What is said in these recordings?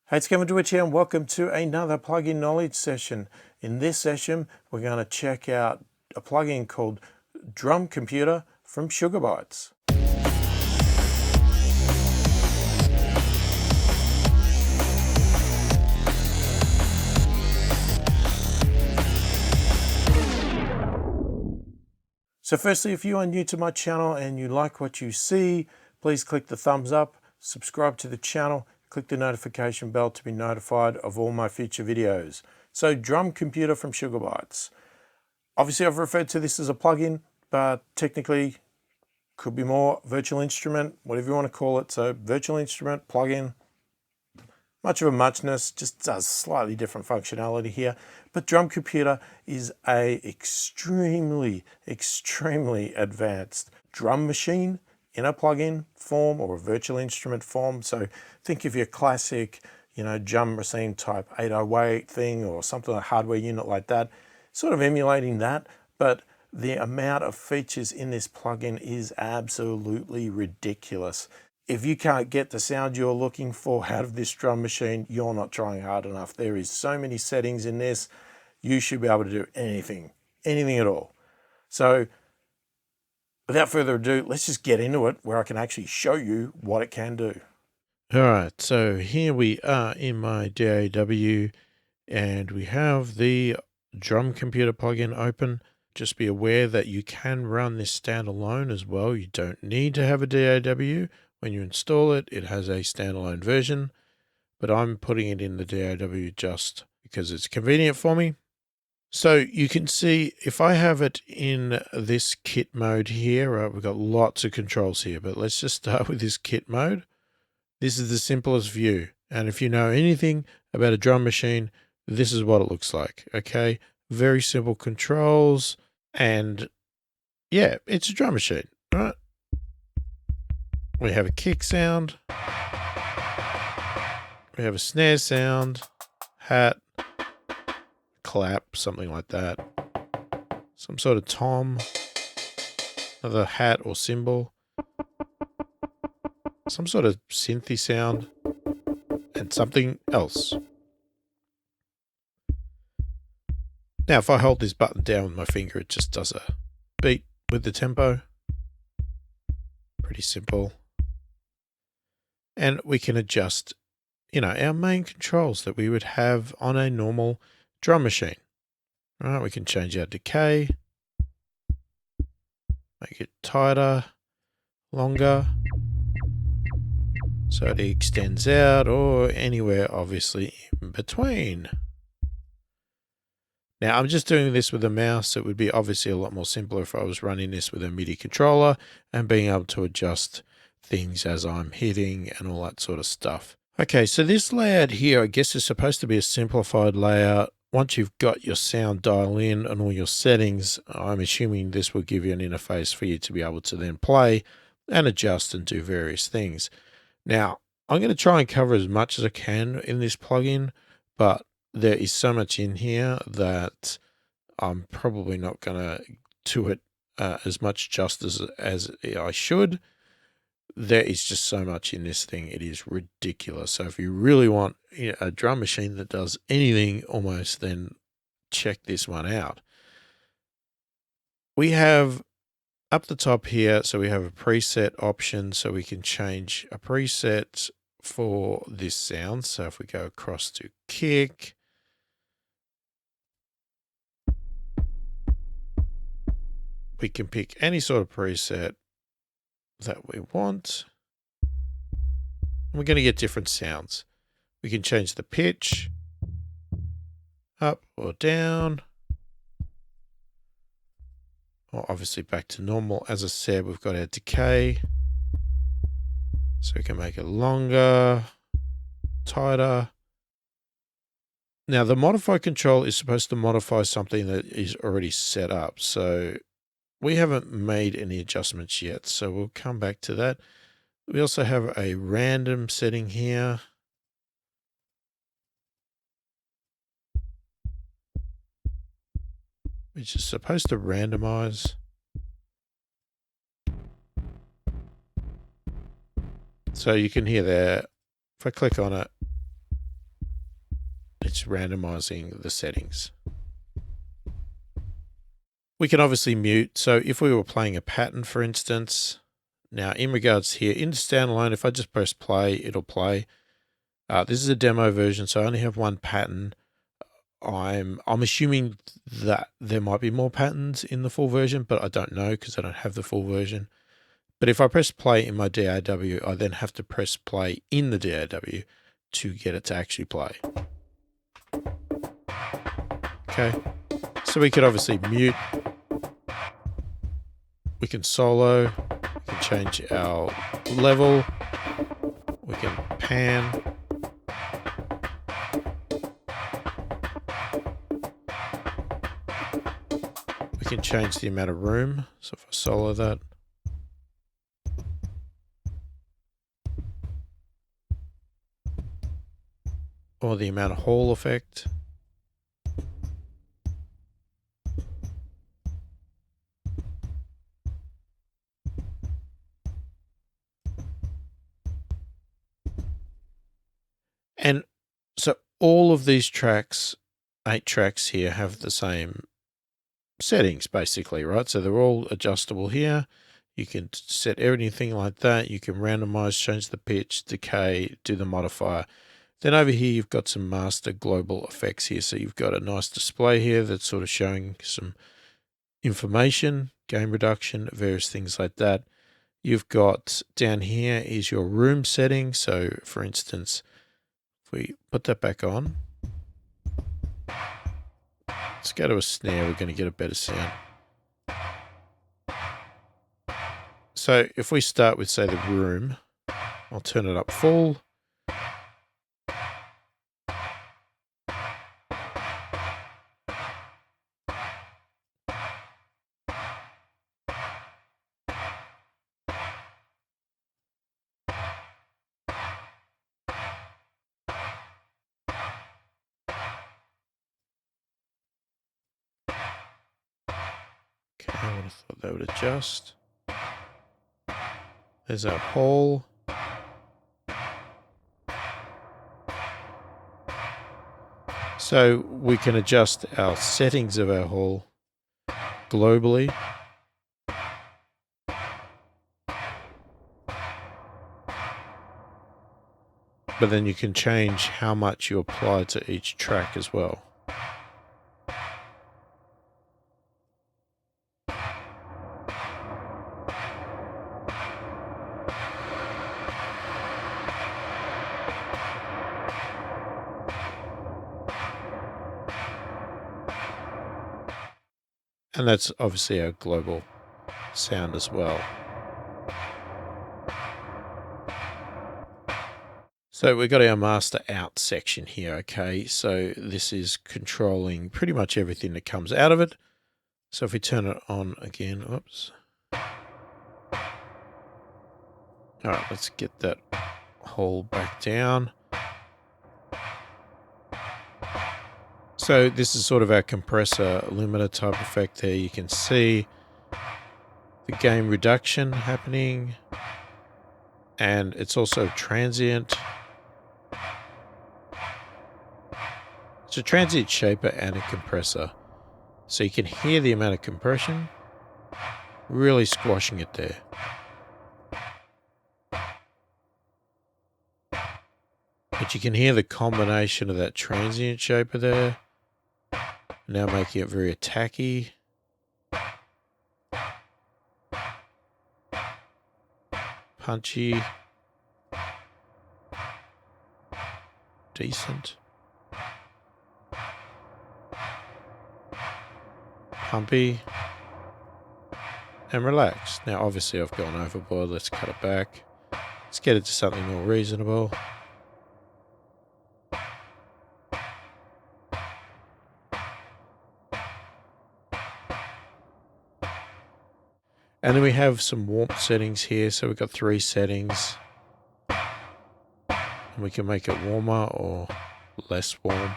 Hey, it's Kevin DeWitch here and welcome to another plugin knowledge session. In this session, we're going to check out a plugin called DrumComputer from Bytes. So firstly, if you are new to my channel and you like what you see, please click the thumbs up, subscribe to the channel, click the notification bell to be notified of all my future videos. So DrumComputer from Bytes. Obviously I've referred to this as a plugin, but technically could be more virtual instrument, whatever you want to call it. So virtual instrument, plugin, much of a muchness, just does slightly different functionality here. But DrumComputer is a extremely advanced drum machine in a plugin form or a virtual instrument form. So think of your classic, drum machine type 808 thing or something like hardware unit like that, sort of emulating that. But the amount of features in this plugin is absolutely ridiculous. If you can't get the sound you're looking for out of this drum machine, you're not trying hard enough. There is so many settings in this. You should be able to do anything at all. So without further ado, let's just get into it where I can actually show you what it can do. All right, so here we are in my DAW and we have the DrumComputer plugin open. Just be aware that you can run this standalone as well. You don't need to have a DAW. When you install it, it has a standalone version, but I'm putting it in the DAW just because it's convenient for me. So you can see if I have it in this kit mode here, we've got lots of controls here, but let's just start with this kit mode. This is the simplest view. And if you know anything about a drum machine, this is what it looks like. Okay. Very simple controls. And yeah, it's a drum machine, right? We have a kick sound. We have a snare sound, hat, clap, something like that. Some sort of tom, another hat or cymbal, some sort of synthy sound, and something else. Now, if I hold this button down with my finger, it just does a beat with the tempo. Pretty simple. And we can adjust, our main controls that we would have on a normal drum machine. All right, we can change our decay, make it tighter, longer, so it extends out, or anywhere obviously in between. Now I'm just doing this with a mouse. It would be obviously a lot more simpler if I was running this with a MIDI controller and being able to adjust things as I'm hitting and all that sort of stuff. Okay, so this layout here, I guess, is supposed to be a simplified layout. Once you've got your sound dial in and all your settings, I'm assuming this will give you an interface for you to be able to then play and adjust and do various things. Now, I'm going to try and cover as much as I can in this plugin, but there is so much in here that I'm probably not going to do it as much justice as I should. There is just so much in this thing. It is ridiculous. So if you really want a drum machine that does anything almost, then check this one out. We have up the top here, so we have a preset option, so we can change a preset for this sound. So if we go across to kick, we can pick any sort of preset that we want. And we're going to get different sounds. We can change the pitch up or down, or obviously back to normal. As I said, we've got our decay, so we can make it longer, tighter. Now the modify control is supposed to modify something that is already set up. So we haven't made any adjustments yet, so we'll come back to that. We also have a random setting here. Which is supposed to randomize. So you can hear there, if I click on it, it's randomizing the settings. We can obviously mute. So if we were playing a pattern, for instance, now in regards here, in standalone, if I just press play, it'll play. This is a demo version, so I only have one pattern. I'm assuming that there might be more patterns in the full version, but I don't know because I don't have the full version. But if I press play in my DAW, I then have to press play in the DAW to get it to actually play. Okay, so we could obviously mute. We can solo. We can change our level. We can pan. We can change the amount of room. So if I solo that. Or the amount of Hall effect. And so all of these tracks, 8 tracks here, have the same settings basically, right? So they're all adjustable here. You can set everything like that. You can randomize, change the pitch, decay, do the modifier. Then over here, you've got some master global effects here. So you've got a nice display here that's sort of showing some information, gain reduction, various things like that. You've got down here is your room setting. So for instance, if we put that back on, let's go to a snare, we're going to get a better sound. So if we start with, say, the room, I'll turn it up full. Okay, I would have thought that would adjust. There's our hole. So we can adjust our settings of our hall globally. But then you can change how much you apply to each track as well. And that's obviously our global sound as well. So we've got our master out section here, okay? So this is controlling pretty much everything that comes out of it. So if we turn it on again, oops. All right, let's get that hole back down. So this is sort of our compressor limiter type effect there. You can see the gain reduction happening, and it's also transient. It's a transient shaper and a compressor. So you can hear the amount of compression, really squashing it there. But you can hear the combination of that transient shaper there, now making it very attacky. Punchy. Decent. Pumpy. And relaxed. Now obviously I've gone overboard, let's cut it back. Let's get it to something more reasonable. And then we have some warmth settings here. So we've got 3 settings. And we can make it warmer or less warm.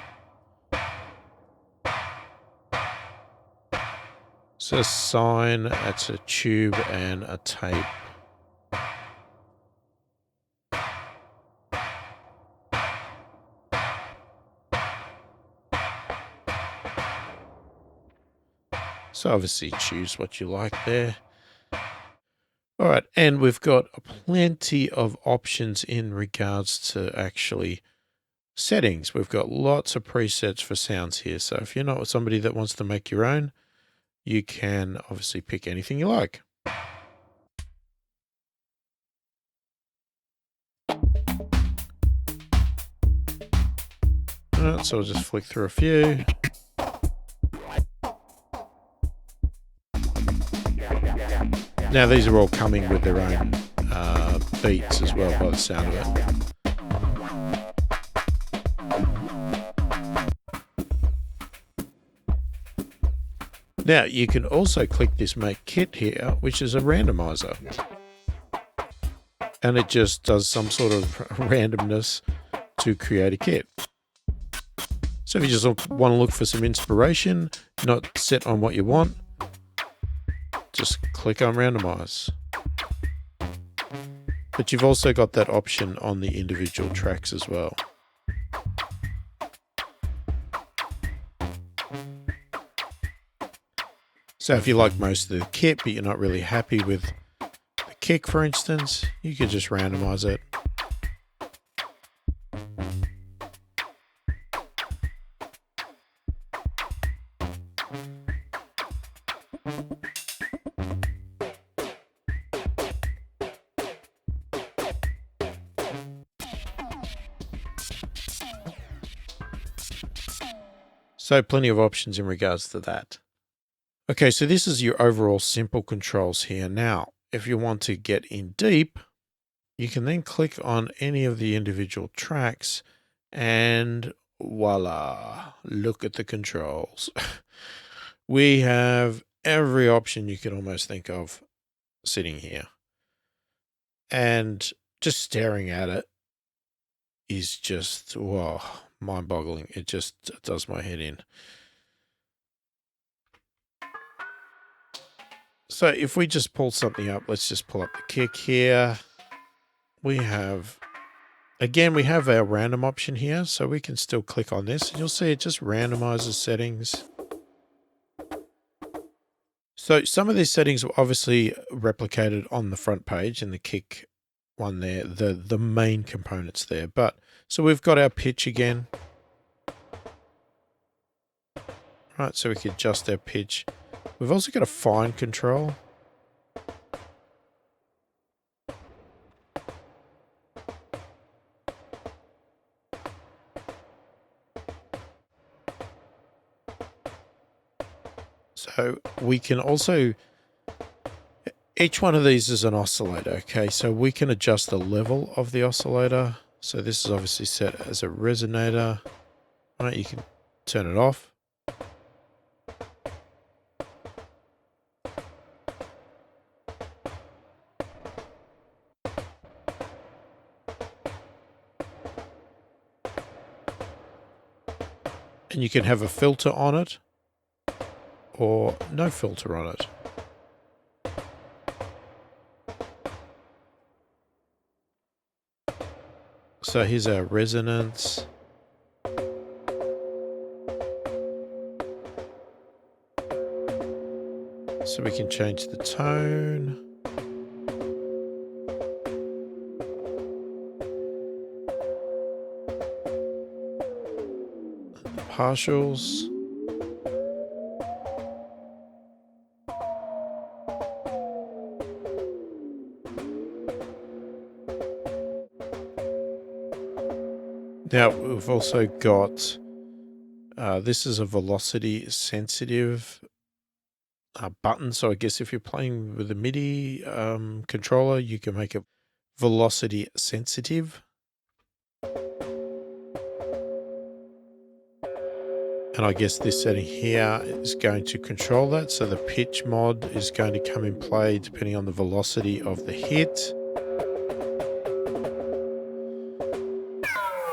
So sine, that's a tube and a tape. So obviously choose what you like there. All right, and we've got plenty of options in regards to actually settings. We've got lots of presets for sounds here. So if you're not somebody that wants to make your own, you can obviously pick anything you like. All right, so I'll just flick through a few. Now these are all coming with their own beats as well by the sound of it. Now you can also click this Make Kit here, which is a randomizer. And it just does some sort of randomness to create a kit. So if you just want to look for some inspiration, not set on what you want, just click on Randomize. But you've also got that option on the individual tracks as well. So if you like most of the kit, but you're not really happy with the kick, for instance, you could just randomize it. So plenty of options in regards to that. Okay, so this is your overall simple controls here. Now, if you want to get in deep, you can then click on any of the individual tracks and voila, look at the controls. We have every option you could almost think of sitting here. And just staring at it is just, whoa, mind-boggling. It just does my head in. So if we just pull something up, let's just pull up the kick here. We have, again, we have our random option here, so we can still click on this and you'll see it just randomizes settings. So some of these settings were obviously replicated on the front page in the kick one there, the main components there. But so we've got our pitch again. Right, so we can adjust our pitch. We've also got a fine control. So we can also, each one of these is an oscillator, okay? So we can adjust the level of the oscillator. So this is obviously set as a resonator. Right, you can turn it off. And you can have a filter on it or no filter on it. So here's our resonance. So we can change the tone. The partials. Now we've also got, this is a velocity sensitive button. So I guess if you're playing with a MIDI controller, you can make it velocity sensitive. And I guess this setting here is going to control that. So the pitch mod is going to come in play depending on the velocity of the hit.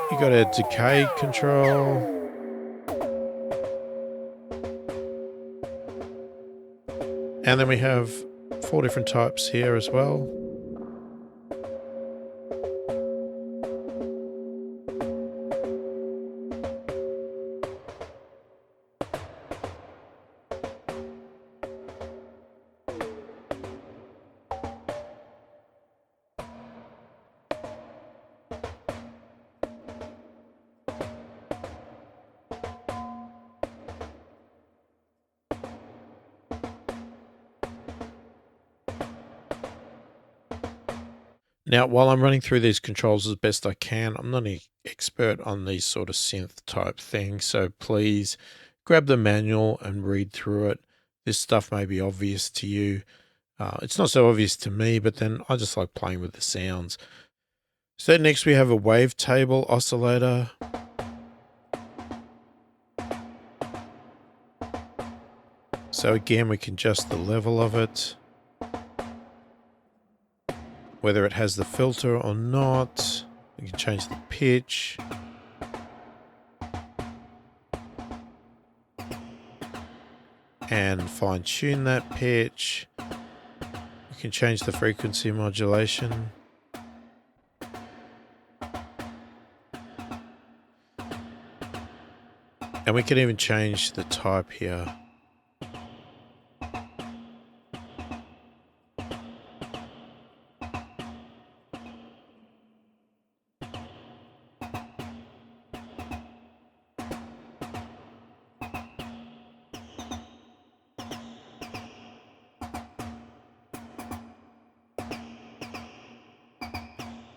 You got a decay control. And then we have 4 different types here as well. Now, while I'm running through these controls as best I can, I'm not an expert on these sort of synth type things, so please grab the manual and read through it. This stuff may be obvious to you. It's not so obvious to me, but then I just like playing with the sounds. So next we have a wavetable oscillator. So again, we can adjust the level of it, whether it has the filter or not. We can change the pitch. And fine tune that pitch. We can change the frequency modulation. And we can even change the type here.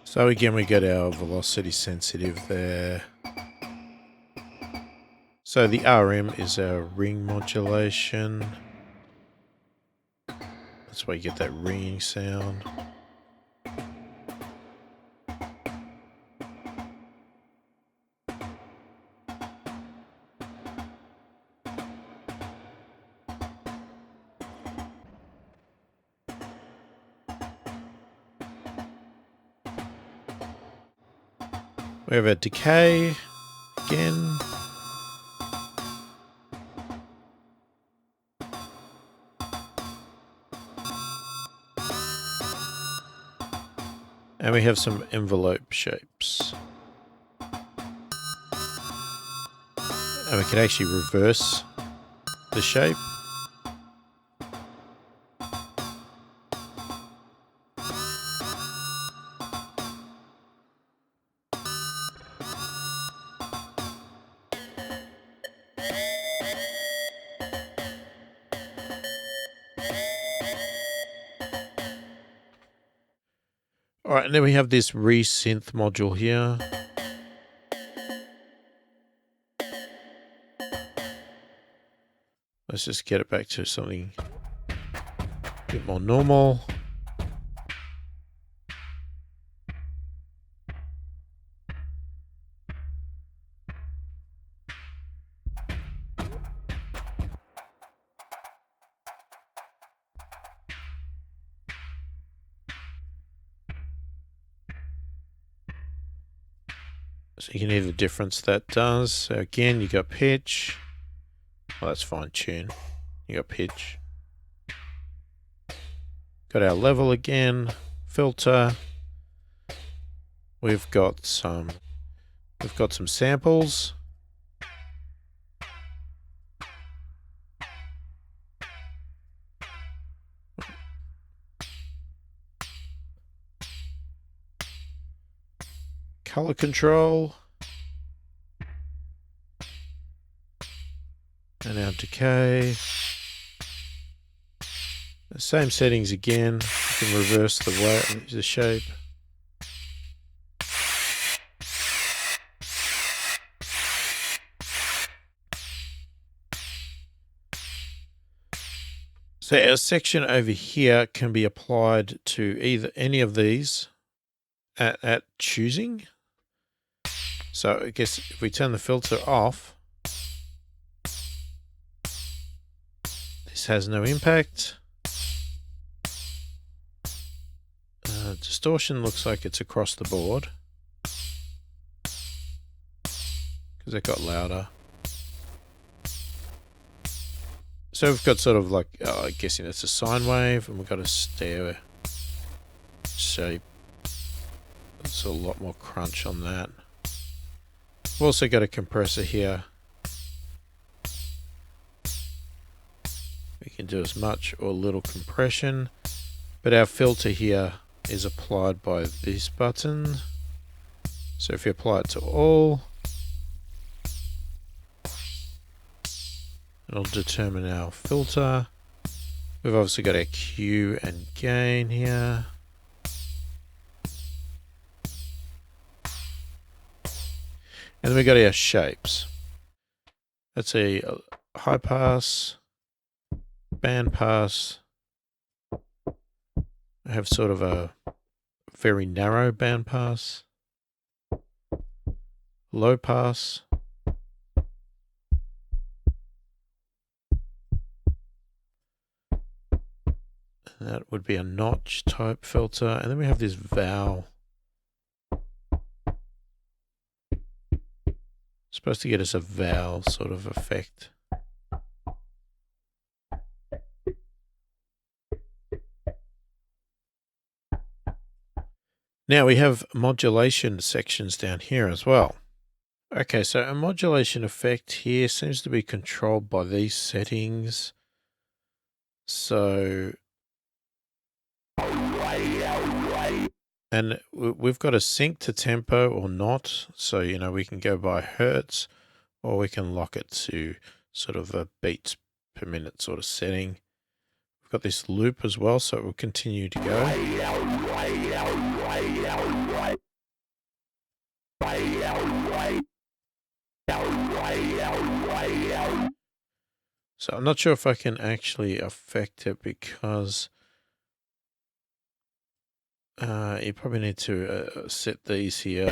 So again, we get our velocity sensitive there. So the RM is our ring modulation. That's why you get that ringing sound. We have a decay again. And we have some envelope shapes. And we can actually reverse the shape. All right, and then we have this resynth module here. Let's just get it back to something a bit more normal. So you can hear the difference that does. So again, you got pitch. Well, that's fine tune. You got pitch. Got our level again. Filter. We've got some samples. Color control. And our decay. The same settings again. You can reverse the shape. So our section over here can be applied to either any of these at choosing. So I guess if we turn the filter off, this has no impact. Distortion looks like it's across the board because it got louder. So we've got sort of like, I'm guessing it's a sine wave, and we've got a stair shape. There's a lot more crunch on that. We've also got a compressor here. We can do as much or little compression, but our filter here is applied by this button. So if you apply it to all, it'll determine our filter. We've obviously got our Q and gain here. And then we got our shapes. Let's see, high pass, band pass. I have sort of a very narrow band pass, low pass, that would be a notch type filter, and then we have this vowel. Supposed to get us a vowel sort of effect. Now we have modulation sections down here as well. Okay, so a modulation effect here seems to be controlled by these settings. So, and we've got a sync to tempo or not. So, you know, we can go by hertz, or we can lock it to sort of a beats per minute sort of setting. We've got this loop as well, so it will continue to go. So I'm not sure if I can actually affect it because you probably need to set these here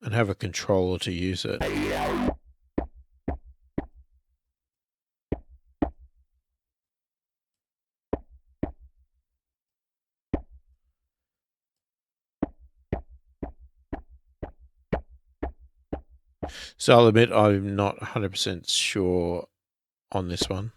and have a controller to use it. So I'll admit I'm not 100% sure on this one.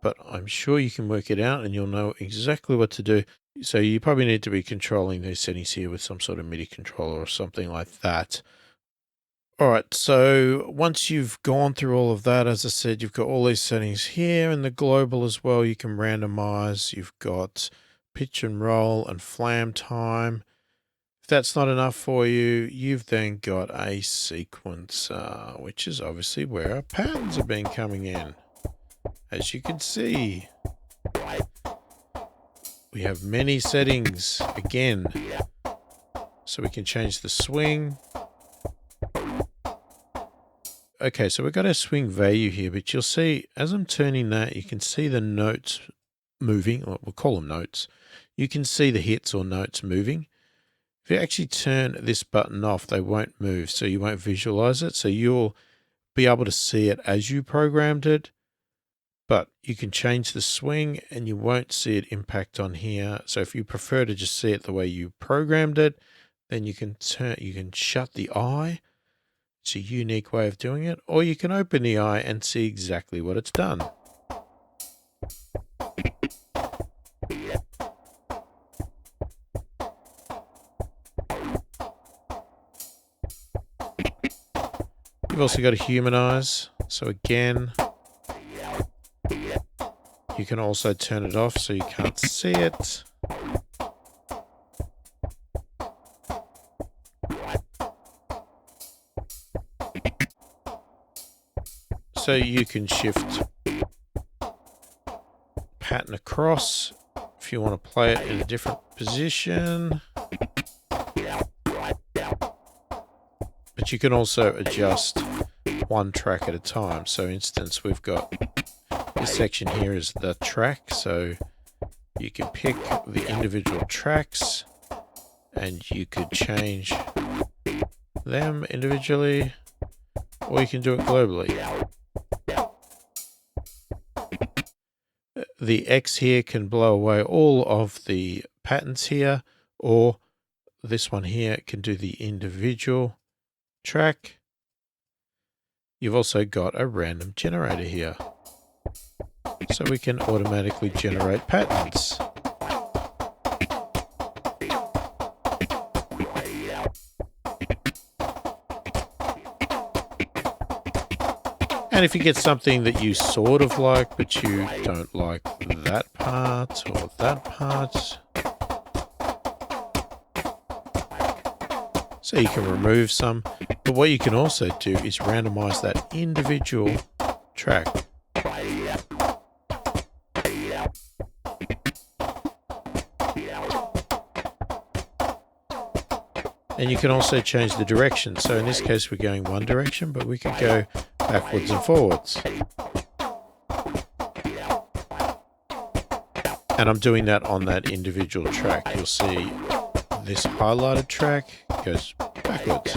But I'm sure you can work it out and you'll know exactly what to do. So you probably need to be controlling these settings here with some sort of MIDI controller or something like that. All right, so once you've gone through all of that, as I said, you've got all these settings here in the global as well. You can randomize, you've got pitch and roll and flam time. If that's not enough for you, you've then got a sequencer, which is obviously where our patterns have been coming in. As you can see, we have many settings again. So we can change the swing. Okay, so we've got our swing value here, but you'll see as I'm turning that, you can see the notes moving, or we'll call them notes. You can see the hits or notes moving. If you actually turn this button off, they won't move, so you won't visualize it. So you'll be able to see it as you programmed it, but you can change the swing and you won't see it impact on here. So if you prefer to just see it the way you programmed it, then you can shut the eye. It's a unique way of doing it, or you can open the eye and see exactly what it's done. You've also got a Humanize, so again, you can also turn it off so you can't see it. So you can shift pattern across if you want to play it in a different position. But you can also adjust one track at a time. So for instance, we've got this section here is the track. So you can pick the individual tracks and you could change them individually, or you can do it globally. The X here can blow away all of the patterns here, or this one here can do the individual track. You've also got a random generator here, so we can automatically generate patterns. And if you get something that you sort of like, but you don't like that part or that part, so you can remove some. But what you can also do is randomize that individual track. And you can also change the direction. So in this case, we're going one direction, but we could go backwards and forwards. And I'm doing that on that individual track. You'll see this highlighted track goes backwards.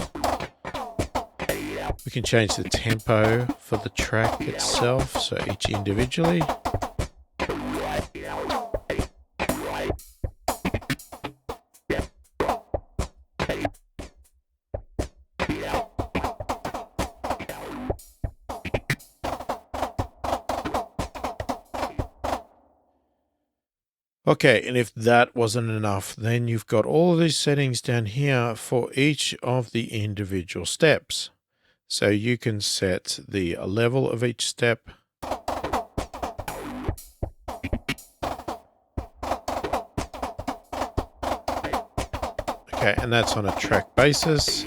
We can change the tempo for the track itself, so each individually. Okay, and if that wasn't enough, then you've got all of these settings down here for each of the individual steps. So you can set the level of each step. Okay, and that's on a track basis.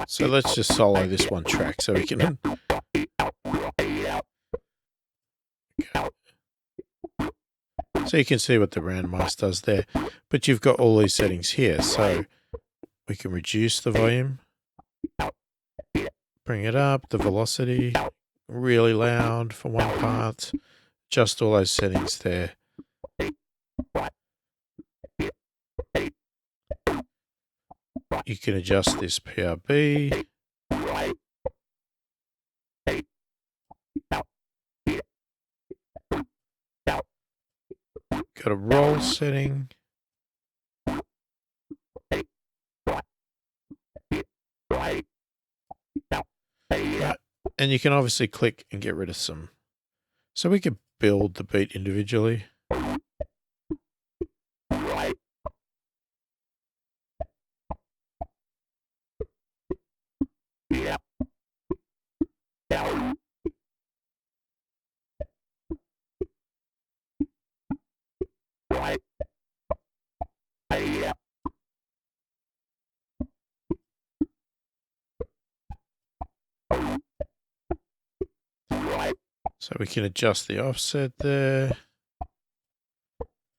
So let's just solo this one track so we can... So you can see what the randomizer does there. But you've got all these settings here. So we can reduce the volume, bring it up, the velocity, really loud for one part, just all those settings there. You can adjust this PRB. Got a roll setting. Right. And you can obviously click and get rid of some. So we could build the beat individually. So we can adjust the offset there.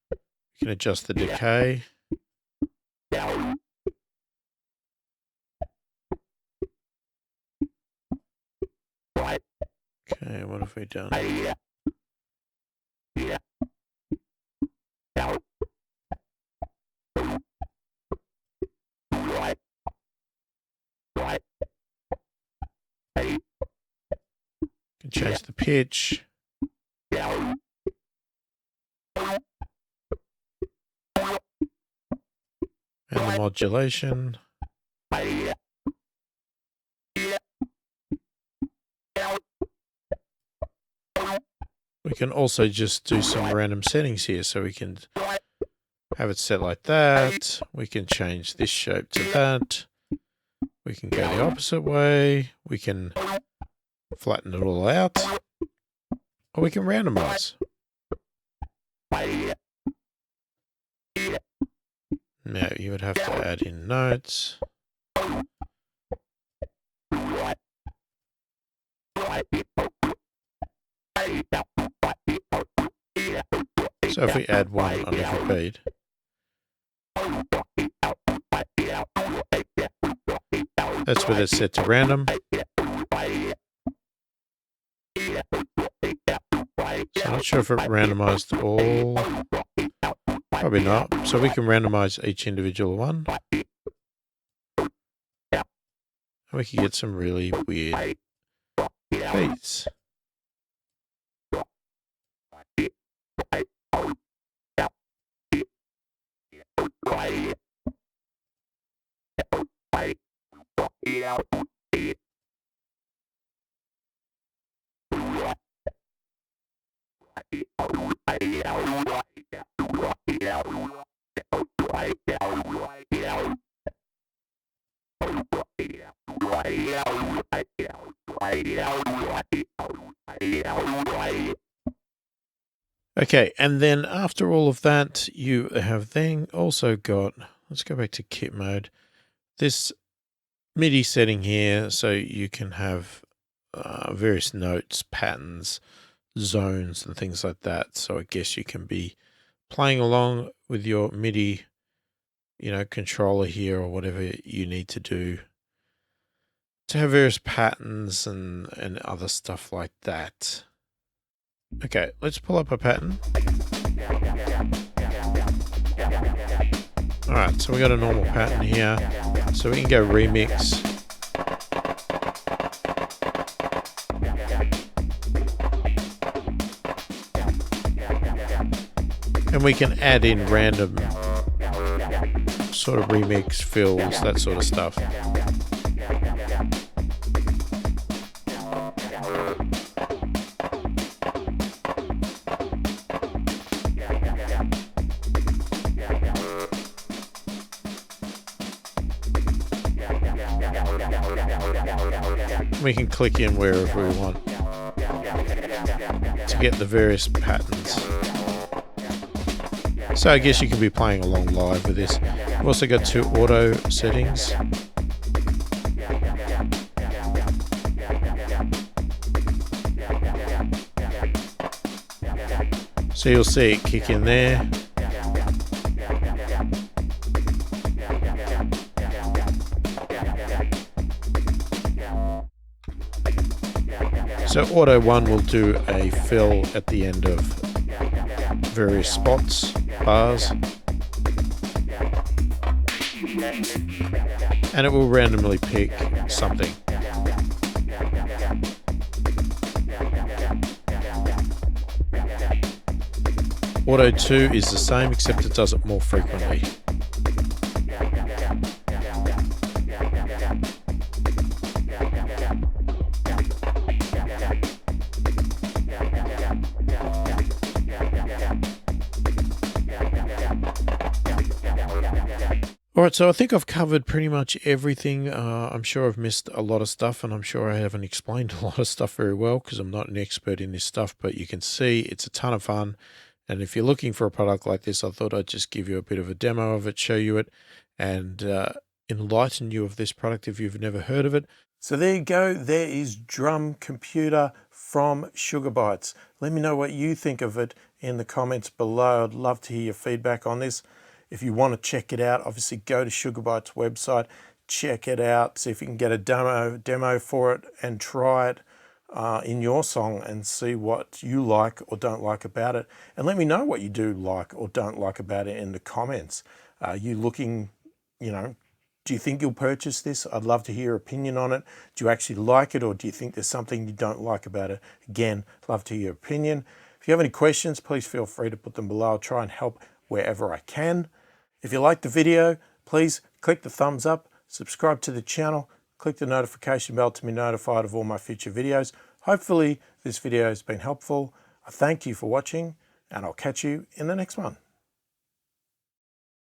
We can adjust the decay. Okay, what have we done? Can change the pitch. And the modulation. We can also just do some random settings here, so we can have it set like that. We can change this shape to that. We can go the opposite way. We can flatten it all out. Or we can randomize. Now you would have to add in notes. So if we add one on every beat, that's where it's set to random. So I'm not sure if it randomized all. Probably not. So we can randomize each individual one. And we can get some really weird beats. Okay, and then after all of that, you have then also got, let's go back to kit mode, this MIDI setting here, so you can have various notes, patterns, zones, and things like that. So I guess you can be playing along with your MIDI, controller here, or whatever you need to do to have various patterns and other stuff like that. Okay, let's pull up a pattern. All right, so we got a normal pattern here. So we can go remix. And we can add in random sort of remix fills, that sort of stuff. We can click in wherever we want to get the various patterns. So I guess you can be playing along live with this. We've also got 2 auto settings. So you'll see it kick in there. So auto 1 will do a fill at the end of various spots, bars, and it will randomly pick something. Auto 2 is the same, except it does it more frequently. Alright, so I think I've covered pretty much everything. I'm sure I've missed a lot of stuff, and I'm sure I haven't explained a lot of stuff very well because I'm not an expert in this stuff, but you can see it's a ton of fun. And if you're looking for a product like this, I thought I'd just give you a bit of a demo of it, show you it, and enlighten you of this product if you've never heard of it. So there you go. There is DrumComputer from Sugar Bytes. Let me know what you think of it in the comments below. I'd love to hear your feedback on this. If you want to check it out, obviously go to Sugar Bytes website, check it out, see if you can get a demo for it and try it in your song and see what you like or don't like about it. And let me know what you do like or don't like about it in the comments. You looking, do you think you'll purchase this? I'd love to hear your opinion on it. Do you actually like it, or do you think there's something you don't like about it? Again, love to hear your opinion. If you have any questions, please feel free to put them below. I'll try and help wherever I can. If you liked the video, please click the thumbs up, subscribe to the channel, click the notification bell to be notified of all my future videos. Hopefully this video has been helpful. I thank you for watching, and I'll catch you in the next one.